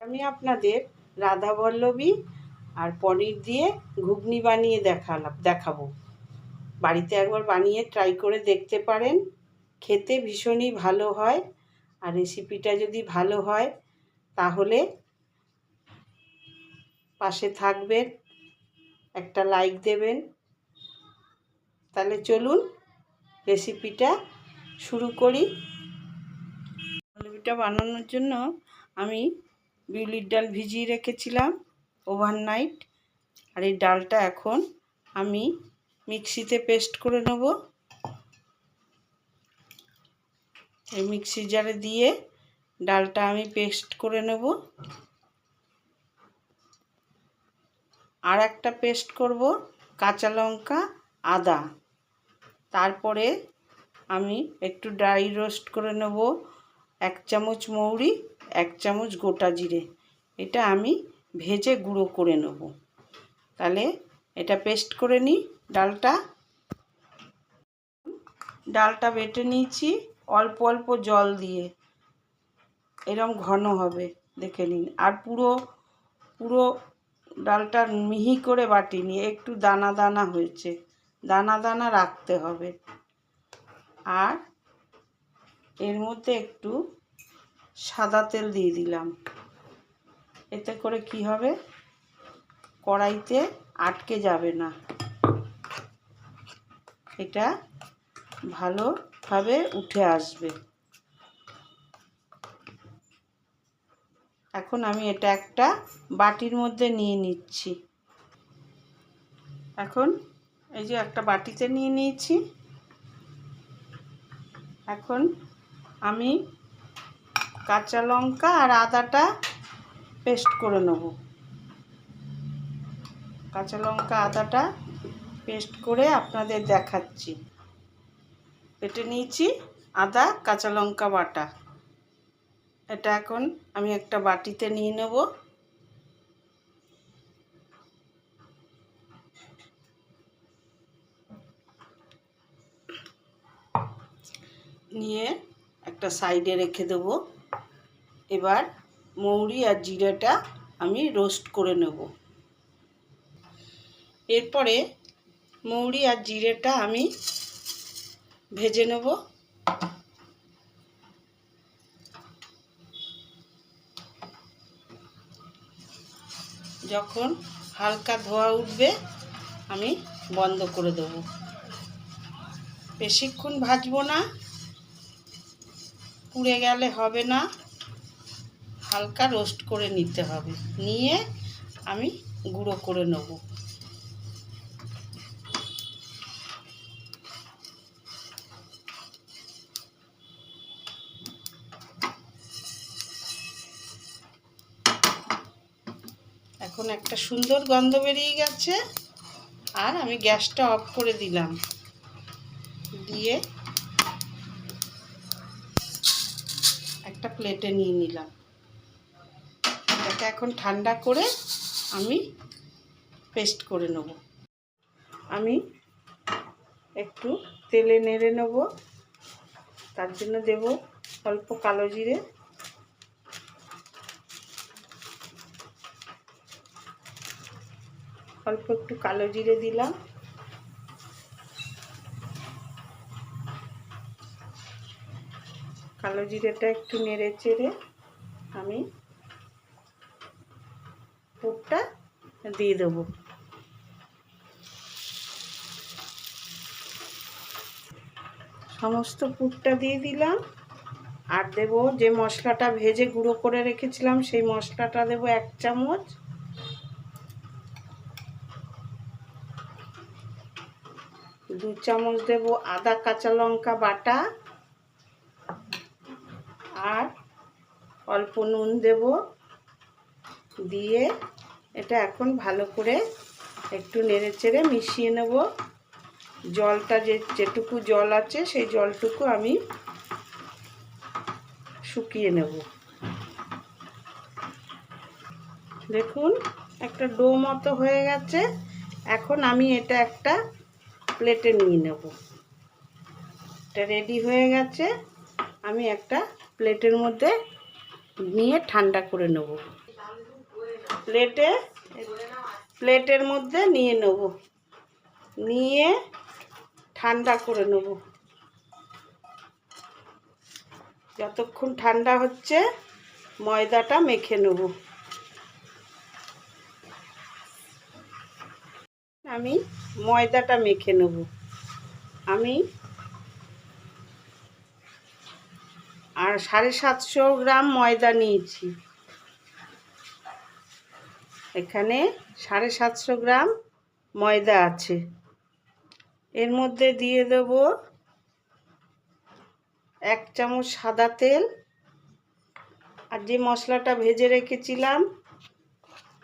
আমি আপনাদের রাধাবল্লভী আর পনির দিয়ে ঘুগনি বানিয়ে দেখাবো। বাড়িতে একবার বানিয়ে ট্রাই করে দেখতে পারেন, খেতে ভীষণই ভালো হয়। আর রেসিপিটা যদি ভালো হয় তাহলে পাশে থাকবেন, একটা লাইক দেবেন। তাহলে চলুন রেসিপিটা শুরু করি। রেসিপিটা বানানোর জন্য আমি বিউলির ডাল ভিজিয়ে রেখেছিলাম ওভারনাইট। আর এই ডালটা এখন আমি মিক্সিতে পেস্ট করে নেব। এই মিক্সি জারে দিয়ে ডালটা আমি পেস্ট করে নেব। আর একটা পেস্ট করব কাঁচা লঙ্কা, আদা। তারপরে আমি একটু ড্রাই রোস্ট করে নেব 1 চামচ মৌরি, 1 চামচ গোটা জিরে। এটা আমি ভেজে গুঁড়ো করে নেব। তাহলে এটা পেস্ট করে নিই। ডালটা বেটে নিয়েছি অল্প অল্প জল দিয়ে, এরকম ঘন হবে দেখে নিন। আর পুরো ডালটা মিহি করে বাটিনি, একটু দানা দানা হয়েছে, দানা দানা রাখতে হবে। আর এর মধ্যে একটু সাদা তেল দিয়ে দিলাম। এতে করে কি হবে, কড়াইতে আটকে যাবে না, এটা ভালোভাবে উঠে আসবে। এখন আমি এটা একটা বাটির মধ্যে নিয়ে নিচ্ছি। এখন এই যে একটা বাটিতে নিয়ে নিয়েছি। এখন আমি কাঁচা লঙ্কা আর আদাটা পেস্ট করে নেব। কাঁচা লঙ্কা আদাটা পেস্ট করে আপনাদের দেখাচ্ছি। বেটে নিয়েছি আদা কাঁচা লঙ্কা বাটা। এটা এখন আমি একটা বাটিতে নিয়ে নেব। নিয়ে একটা সাইডে রেখে দেব। এবার মৌরি আর জিরাটা আমি রোস্ট করে নেব। এরপরে মৌরি আর জিরেটা আমি ভেজে নেব। যখন হালকা ধোয়া উঠবে আমি বন্ধ করে দেব। বেশিক্ষণ ভাজবো না, পুড়ে গেলে হবে না, হালকা রোস্ট করে নিতে হবে। নিয়ে আমি গুঁড়ো করে নেব। এখন একটা সুন্দর গন্ধ বেরিয়ে গেছে। আর আমি গ্যাসটা অফ করে দিলাম। দিয়ে একটা প্লেটে নিয়ে নিলাম। এটাকে এখন ঠান্ডা করে আমি পেস্ট করে নেব। আমি একটু তেলে নেড়ে নেব। তার জন্য দেব অল্প কালো জিরে, অল্প একটু কালো জিরে দিলাম। কালো জিরেটা একটু নেড়ে চেড়ে আমি পুরটা দিয়ে দেব। সমস্ত পুরটা দিয়ে দিলাম। আর দেব যে মশলাটা ভেজে গুঁড়ো করে রেখেছিলাম, সেই মশলাটা দেব 1 চামচ। দু চামচ দেব আদা কাঁচা লঙ্কা বাটা। আর অল্প নুন দেব। দিয়ে এটা এখন ভালো করে একটু নেড়ে চেড়ে মিশিয়ে নেব। জলটা যেটুকু জল আছে সেই জলটুকু আমি শুকিয়ে নেব। দেখুন একটা ডো মতো হয়ে গেছে। এখন আমি এটা একটা প্লেটে নিয়ে নেব। এটা রেডি হয়ে গেছে। আমি একটা প্লেটের মধ্যে নিয়ে ঠান্ডা করে নেব। প্লেটের মধ্যে নিয়ে নেব, নিয়ে ঠান্ডা করে নেব। যতক্ষণ ঠান্ডা হচ্ছে ময়দাটা মেখে নেব। আমি ময়দাটা মেখে নেব। আমি আর 750 গ্রাম ময়দা নিয়েছি। এখানে 750 গ্রাম ময়দা আছে। এর মধ্যে দিয়ে দেব 1 চামচ সাদা তেল, আর যে মশলাটা ভেজে রেখেছিলাম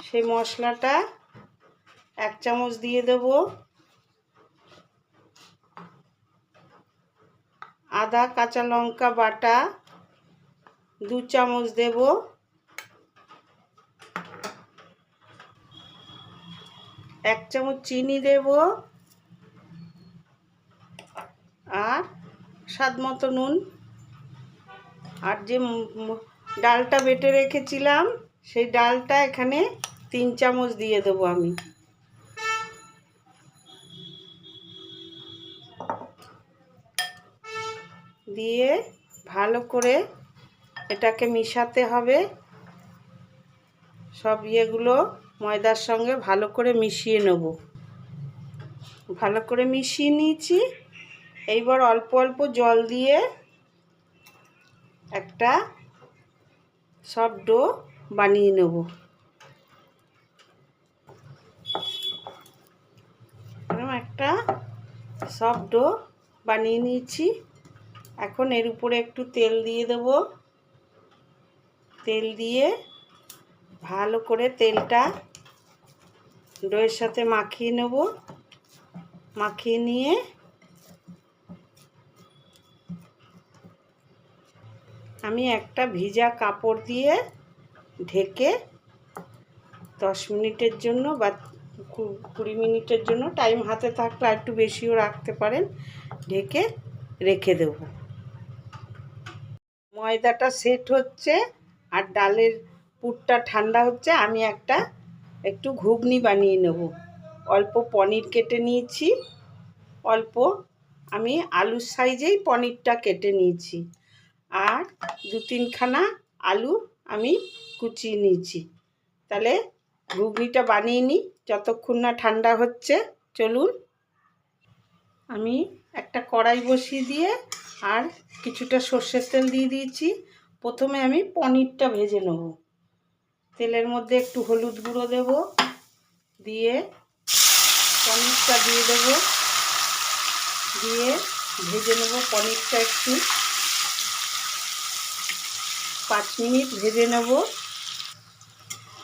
সেই মশলাটা 1 চামচ দিয়ে দেব। আদা কাঁচা লঙ্কা বাটা 2 চামচ দেব। এক চামচ চিনি দেব, আর স্বাদ মতো নুন। আর যে ডালটা বেটে রেখেছিলাম সেই ডালটা এখানে 3 চামচ দিয়ে দেব আমি। দিয়ে ভালো করে এটাকে মিশাতে হবে। সব ইয়েগুলো ময়দার সঙ্গে ভালো করে মিশিয়ে নেব। ভালো করে মিশিয়ে নিয়েছি। এইবার অল্প অল্প জল দিয়ে একটা সফট ডো বানিয়ে নেব। একটা সফট ডো বানিয়ে নিয়েছি। এখন এর উপরে একটু তেল দিয়ে দেব। তেল দিয়ে ভালো করে তেলটা ডোয়ের সাথে মাখিয়ে নেব। মাখিয়ে নিয়ে আমি একটা ভিজা কাপড় দিয়ে ঢেকে 10 মিনিটের জন্য বা 20 মিনিটের জন্য, টাইম হাতে থাকলে একটু বেশিও রাখতে পারেন, ঢেকে রেখে দেব। ময়দাটা সেট হচ্ছে আর ডালের পুরটা ঠান্ডা হচ্ছে। আমি একটু ঘুগনি বানিয়ে নেব। অল্প পনির কেটে নিয়েছি, অল্প আমি আলুর সাইজেই পনিরটা কেটে নিয়েছি, আর 2-3 খানা আলু আমি কুচিয়ে নিয়েছি। তাহলে ঘুগনিটা বানিয়ে নিই যতক্ষণ না ঠান্ডা হচ্ছে। চলুন। আমি একটা কড়াই বসিয়ে দিয়ে আর কিছুটা সর্ষের তেল দিয়ে দিয়েছি। প্রথমে আমি পনিরটা ভেজে নেব। তেলের মধ্যে একটু হলুদ গুঁড়ো দেব, দিয়ে পনিরটা দিয়ে দেব, দিয়ে ভেজে নেব পনিরটা একটু 5 মিনিট ভেজে নেব।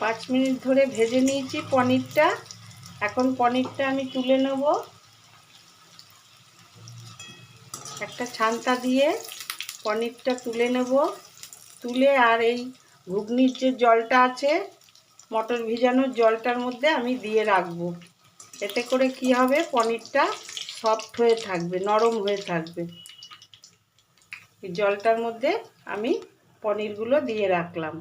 5 মিনিট ধরে ভেজে নিয়েছি পনিরটা। এখন পনিরটা আমি তুলে নেব। একটা ছান্তা দিয়ে পনিরটা তুলে নেব। তুলে আর এই ঘুগনির যে জলটা আছে, মটর ভিজানোর জলটার মধ্যে আমি দিয়ে রাখবো। এতে করে কি হবে, পনিরটা সফট হয়ে থাকবে, নরম হয়ে থাকবে। এই জলটার মধ্যে আমি পনিরগুলো দিয়ে রাখলাম।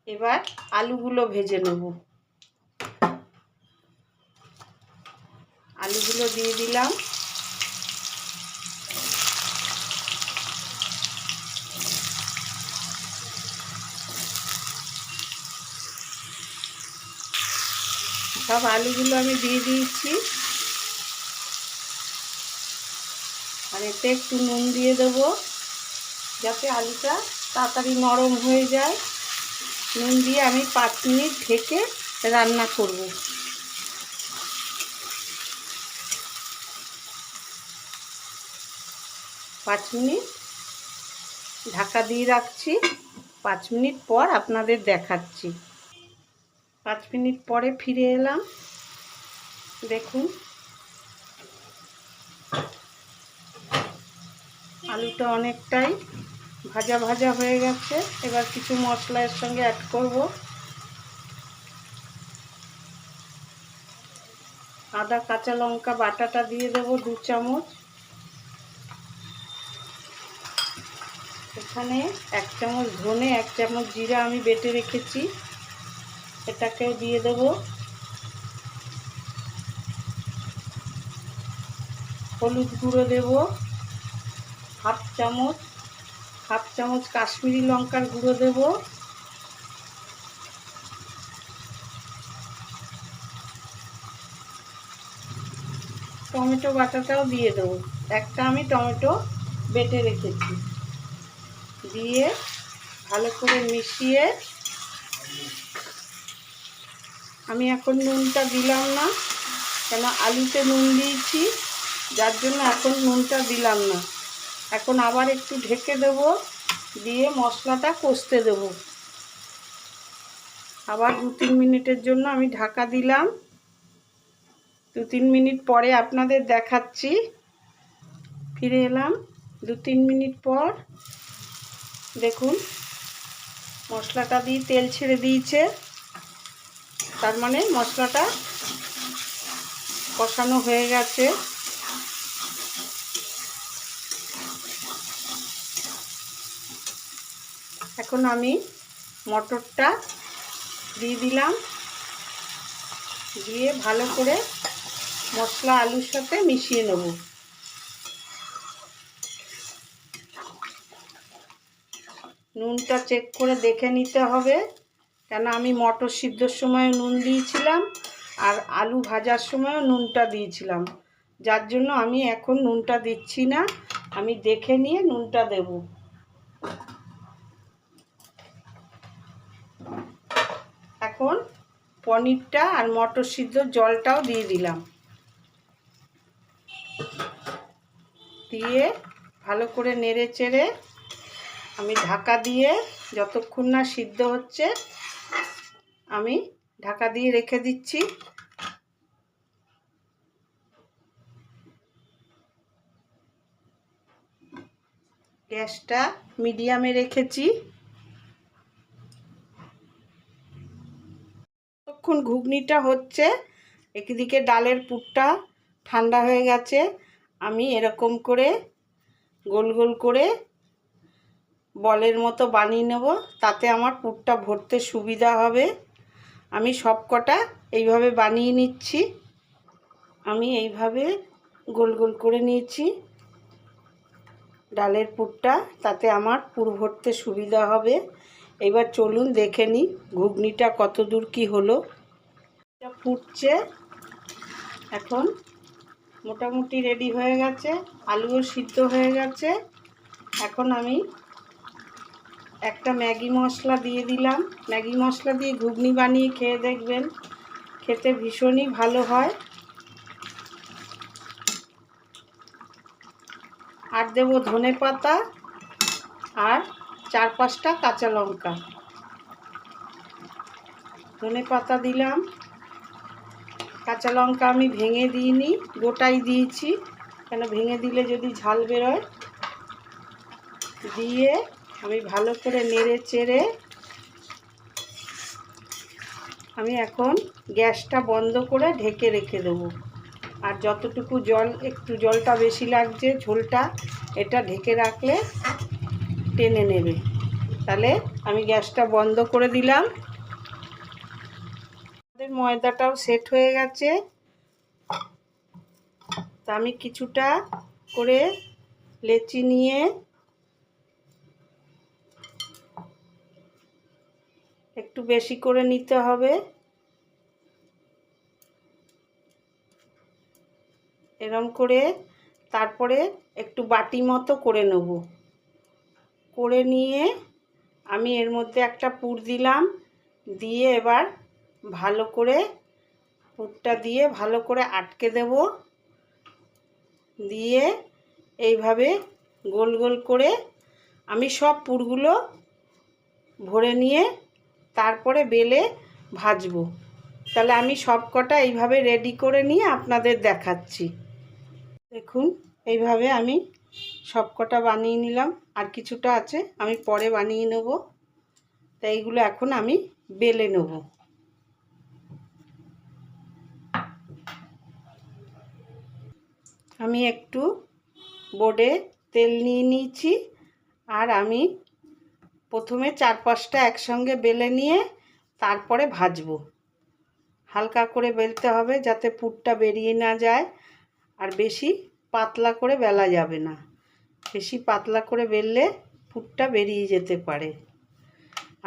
এবার আলুগুলো ভেজে নেব। আলুগুলো দিয়ে দিলাম। সব আলুগুলো আমি দিয়ে দিয়েছি। আর এতে একটু নুন দিয়ে দেবো যাতে আলুটা তাড়াতাড়ি নরম হয়ে যায়। নুন দিয়ে আমি 5 মিনিট ঢেকে রান্না করব। 5 মিনিট ঢাকা দিয়ে রাখছি। 5 মিনিট পর আপনাদের দেখাচ্ছি। 5 মিনিট পরে ফিরে এলাম। দেখুন আলুটা অনেকটাই ভাজা ভাজা হয়ে গেছে। এবার কিছু মশলা এর সঙ্গে অ্যাড করব। আদা কাঁচা লঙ্কা বাটাটা দিয়ে দেবো 2 চামচ। এখানে 1 চামচ ধনে 1 চামচ জিরা আমি বেটে রেখেছি, এটাকেও দিয়ে দেব। হলুদ গুঁড়ো দেব হাফ চামচ কাশ্মীরি লঙ্কার গুঁড়ো দেব, টমেটো বাটাটাও দিয়ে দেবো, একটা আমি টমেটো বেটে রেখেছি, দিয়ে ভালো করে মিশিয়ে আমি এখন নুনটা দিলাম না, কেন আলুতে নুন দিয়েছি, যার জন্য এখন নুনটা দিলাম না। এখন আবার একটু ঢেকে দেব, দিয়ে মশলাটা কষতে দেব। আবার 2-3 মিনিটের জন্য আমি ঢাকা দিলাম। 2-3 মিনিট পরে আপনাদের দেখাচ্ছি। ফিরে এলাম 2-3 মিনিট পর। দেখুন মশলাটা দিয়ে তেল ছেড়ে দিয়েছে, তার মানে মশলাটা কষানো হয়ে গেছে। এখন আমি মটরটা দিয়ে দিলাম, দিয়ে ভালো করে মশলা আলুর সাথে মিশিয়ে নেব। নুনটা চেক করে দেখে নিতে হবে, কেন আমি মটর সিদ্ধর সময় নুন দিয়েছিলাম আর আলু ভাজার সময়ও নুনটা দিয়েছিলাম, যার জন্য আমি এখন নুনটা দিচ্ছি না, আমি দেখে নিয়ে নুনটা দেব। এখন পনিরটা আর মটর সিদ্ধর জলটাও দিয়ে দিলাম, দিয়ে ভালো করে নেড়ে চেড়ে আমি ঢাকা দিয়ে যতক্ষণ না সিদ্ধ হচ্ছে আমি ঢাকা দিয়ে রেখে দিচ্ছি। গ্যাসটা মিডিয়ামে রেখেছি। যতক্ষণ ঘুগনিটা হচ্ছে একদিকে ডালের পুরটা ঠান্ডা হয়ে গেছে, আমি এরকম করে গোল গোল করে বলের মতো বানিয়ে নেব, তাতে আমার পুরটা ভরতে সুবিধা হবে। আমি সব কটা এইভাবে বানিয়ে নিচ্ছি। আমি এইভাবে গোল গোল করে নিয়েছি ডালের পুরটা, তাতে আমার পুর ভরতে সুবিধা হবে। এবার চলুন দেখে নিই ঘুগনিটা কত দূর কি হলো। এটা ফুটছে, এখন মোটামুটি রেডি হয়ে গেছে, আলুও সিদ্ধ হয়ে গেছে। এখন আমি একটা ম্যাগি মশলা দিয়ে দিলাম, ম্যাগি মশলা দিয়ে ঘুগনি বানিয়ে খেয়ে দেখবেন, খেতে ভীষণই ভালো হয়। আর দেব ধনে পাতা আর 4-5টা কাঁচা লঙ্কা। ধনে পাতা দিলাম, কাঁচা লঙ্কা আমি ভেঙে দিইনি, গোটাই দিয়েছি, কেন ভেঙে দিলে যদি ঝাল বেরোয়। দিয়ে আমি ভালো করে নেড়ে চেড়ে আমি এখন গ্যাসটা বন্ধ করে ঢেকে রেখে দেবো। আর যতটুকু জল, একটু জলটা বেশি লাগছে ঝোলটা, এটা ঢেকে রাখলে টেনে নেবে। তাহলে আমি গ্যাসটা বন্ধ করে দিলাম। আমাদের ময়দাটাও সেট হয়ে গেছে, তা আমি কিছুটা করে লেচি নিয়ে একটু বেশি করে নিতে হবে, এরম করে তারপরে একটু বাটি মতো করে নেব। করে নিয়ে আমি এর মধ্যে একটা পুর দিলাম, দিয়ে এবার ভালো করে পুরটা দিয়ে ভালো করে আটকে দেব। দিয়ে এইভাবে গোল গোল করে আমি সব পুরগুলো ভরে নিয়ে তারপরে বেলে ভাজবো। তাহলে আমি সব কটা এইভাবে রেডি করে নিয়ে আপনাদের দেখাচ্ছি। দেখুন এইভাবে আমি সব কটা বানিয়ে নিলাম, আর কিছুটা আছে আমি পরে বানিয়ে নেব। তাই এইগুলো এখন আমি বেলে নেব। আমি একটু বোর্ডে তেল নিয়ে নিয়েছি, আর আমি প্রথমে 4-5টা একসঙ্গে বেলে নিয়ে তারপরে ভাজবো। হালকা করে বেলতে হবে যাতে পুরটা বেরিয়ে না যায়, আর বেশি পাতলা করে বেলা যাবে না। বেশি পাতলা করে বেললে পুরটা বেরিয়ে যেতে পারে।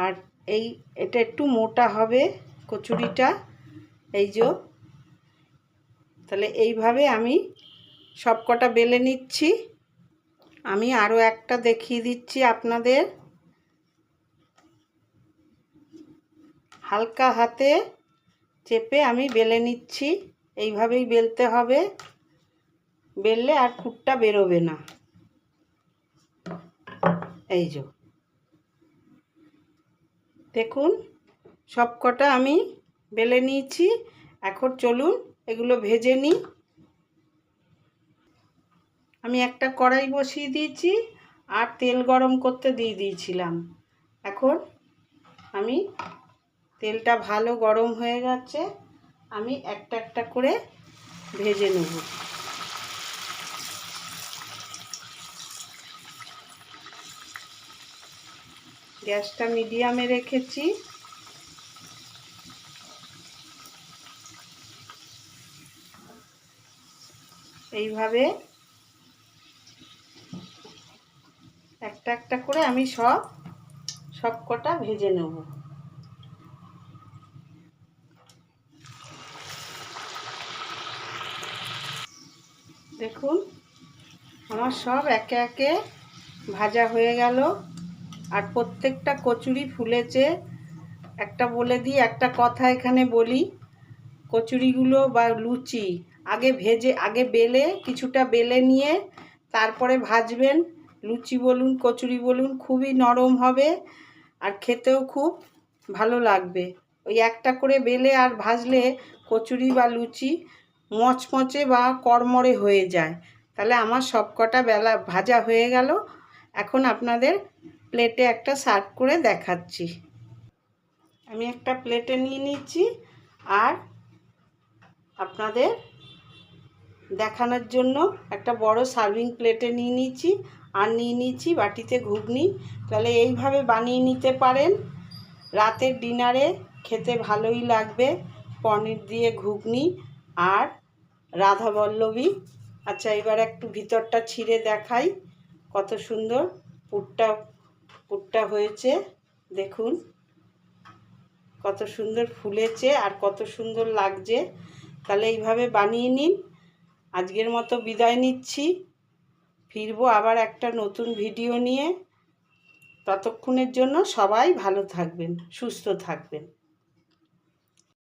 আর এটা একটু মোটা হবে কচুরিটা, এই যে। তাহলে এইভাবে আমি সবকটা বেলে নিচ্ছি। আমি আরও একটা দেখিয়ে দিচ্ছি আপনাদের। হালকা হাতে চেপে আমি বেলে নিচ্ছি। এইভাবেই বেলতে হবে, বেললে আর পুরটা বেরোবে না। এই যে দেখুন সবকটা আমি বেলে নিয়েছি। এখন চলুন এগুলো ভেজে নিই। আমি একটা কড়াই বসিয়ে দিয়েছি আর তেল গরম করতে দিয়ে দিয়েছিলাম। এখন আমি তেলটা ভালো গরম হয়ে গেছে, আমি একটা একটা করে ভেজে নেব। গ্যাসটা মিডিয়ামে রেখেছি। এইভাবে একটা একটা করে আমি সবকটা ভেজে নেব। দেখুন আমার সব একে একে ভাজা হয়ে গেল, আর প্রত্যেকটা কচুরি ফুলেছে। একটা বলে দিই, একটা কথা এখানে বলি, কচুরিগুলো বা লুচি আগে বেলে কিছুটা বেলে নিয়ে তারপরে ভাজবেন। লুচি বলুন কচুরি বলুন খুবই নরম হবে আর খেতেও খুব ভালো লাগবে। ওই একটা করে বেলে আর ভাজলে কচুরি বা লুচি মচমচে বা কড়মড়ে হয়ে যায়। তাহলে আমার সবকটা ভাজা হয়ে গেল। এখন আপনাদের প্লেটে একটা সার্ভ করে দেখাচ্ছি। আমি একটা প্লেটে নিয়ে নিচ্ছি আর আপনাদের দেখানোর জন্য একটা বড় সার্ভিং প্লেটে নিয়ে নিচ্ছি, আর নিয়ে নিচ্ছি বাটিতে ঘুগনি। তাহলে এইভাবে বানিয়ে নিতে পারেন, রাতের ডিনারে খেতে ভালোই লাগবে। পনির দিয়ে ঘুগনি আর রাধাবল্লভী। আচ্ছা এবার একটু ভিতরটা ছিঁড়ে দেখাই, কত সুন্দর পুরটা হয়েছে। দেখুন কত সুন্দর ফুলেছে আর কত সুন্দর লাগছে। তাহলে এইভাবে বানিয়ে নিন। আজকের মতো বিদায় নিচ্ছি, ফিরবো আবার একটা নতুন ভিডিও নিয়ে। ততক্ষণের জন্য সবাই ভালো থাকবেন, সুস্থ থাকবেন।